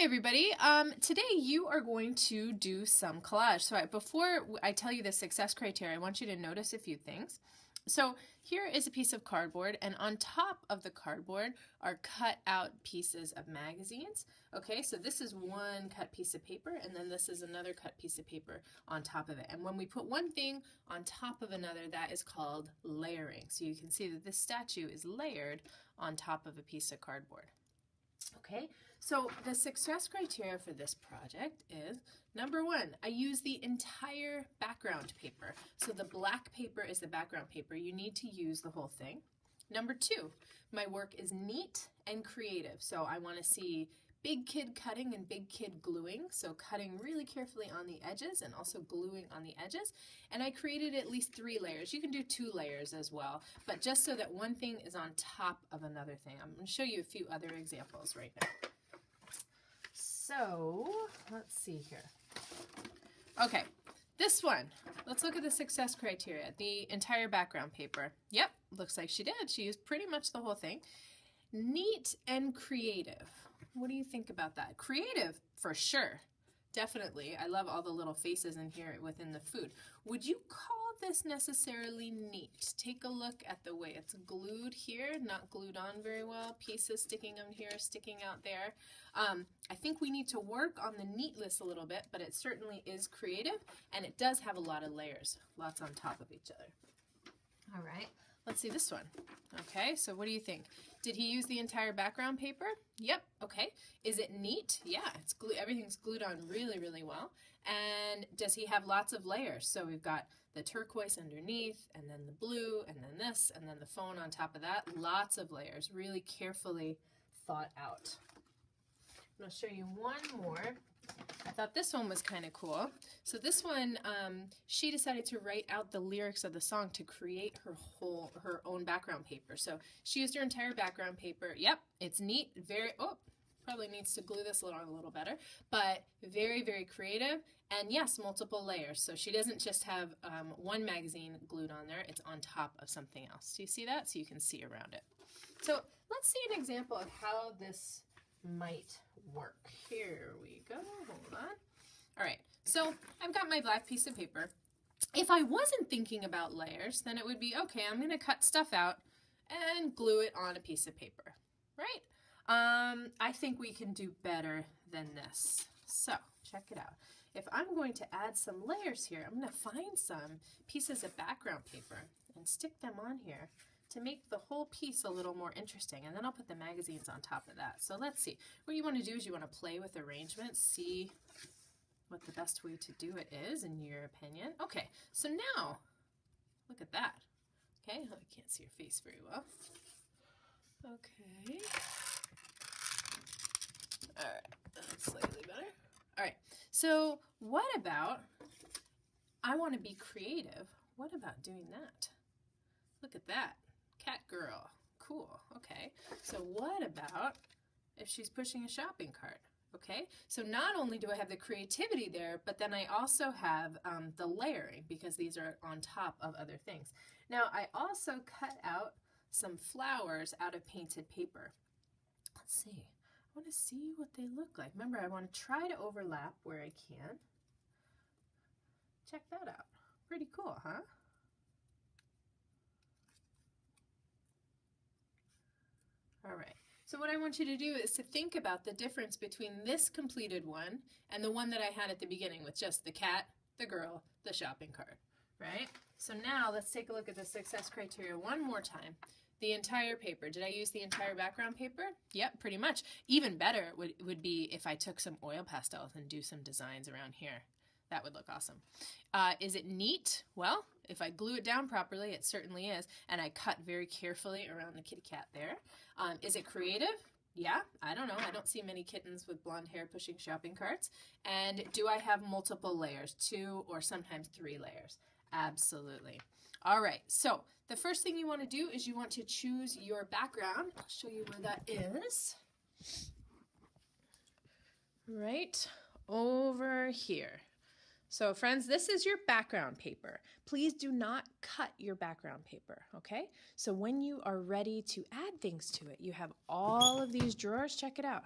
Hi everybody. Today you are going to do some collage. So before I tell you the success criteria, I want you to notice a few things. So here is a piece of cardboard, and on top of the cardboard are cut out pieces of magazines. Okay, so this is one cut piece of paper, and then this is another cut piece of paper on top of it. And when we put one thing on top of another, that is called layering. So you can see that this statue is layered on top of a piece of cardboard. Okay, so the success criteria for this project is, number one, I use the entire background paper. So the black paper is the background paper. You need to use the whole thing. Number two, my work is neat and creative. So I want to see big kid cutting and big kid gluing. So cutting really carefully on the edges and also gluing on the edges. And I created at least 3 layers. You can do 2 layers as well, but just so that one thing is on top of another thing. I'm going to show you a few other examples right now. So let's see here. Okay, this one. Let's look at the success criteria. The entire background paper. Yep, looks like she did. She used pretty much the whole thing. Neat and creative. What do you think about that? Creative, for sure. Definitely. I love all the little faces in here within the food. Would you call this necessarily neat? Take a look at the way it's glued here, not glued on very well. Pieces sticking on here, sticking out there. I think we need to work on the neatness a little bit, but it certainly is creative, and it does have a lot of layers, lots on top of each other. All right. Let's see this one. Okay, so what do you think? Did he use the entire background paper? Yep, okay. Is it neat? Yeah, it's everything's glued on really, really well. And does he have lots of layers? So we've got the turquoise underneath, and then the blue, and then this, and then the phone on top of that. Lots of layers, really carefully thought out. I'm going to show you one more. I thought this one was kind of cool. So this one, she decided to write out the lyrics of the song to create her own background paper. So she used her entire background paper. Yep, it's neat. Probably needs to glue this a little better, but very, very creative. And yes, multiple layers. So she doesn't just have one magazine glued on there. It's on top of something else. Do you see that? So you can see around it. So let's see an example of how this might work. Here we go. Hold on. All right. So I've got my black piece of paper. If I wasn't thinking about layers, then it would be, okay, I'm going to cut stuff out and glue it on a piece of paper, right? I think we can do better than this. So check it out. If I'm going to add some layers here, I'm going to find some pieces of background paper and stick them on here to make the whole piece a little more interesting. And then I'll put the magazines on top of that. So let's see. What you want to do is you want to play with arrangements, see what the best way to do it is in your opinion. Okay, so now, look at that. Okay, I can't see your face very well. Okay. All right, that's slightly better. All right, so what about, I want to be creative. What about doing that? Look at that. Cat girl. Cool. Okay. So what about if she's pushing a shopping cart? Okay. So not only do I have the creativity there, but then I also have the layering because these are on top of other things. Now I also cut out some flowers out of painted paper. Let's see. I want to see what they look like. Remember, I want to try to overlap where I can. Check that out. Pretty cool, huh? All right, so what I want you to do is to think about the difference between this completed one and the one that I had at the beginning with just the cat, the girl, the shopping cart, right? So now let's take a look at the success criteria one more time. The entire paper. Did I use the entire background paper? Yep, pretty much. Even better would be if I took some oil pastels and do some designs around here. That would look awesome. Is it neat? Well, if I glue it down properly, it certainly is. And I cut very carefully around the kitty cat there. Is it creative? Yeah, I don't know. I don't see many kittens with blonde hair pushing shopping carts. And do I have multiple layers? 2 or sometimes 3 layers? Absolutely. All right, so the first thing you want to do is you want to choose your background. I'll show you where that is. Right over here. So friends, this is your background paper. Please do not cut your background paper, okay? So when you are ready to add things to it, you have all of these drawers, check it out.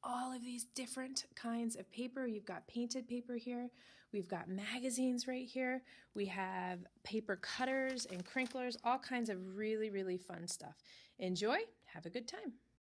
all of these different kinds of paper. You've got painted paper here. We've got magazines right here. We have paper cutters and crinklers, all kinds of really, really fun stuff. Enjoy. Have a good time.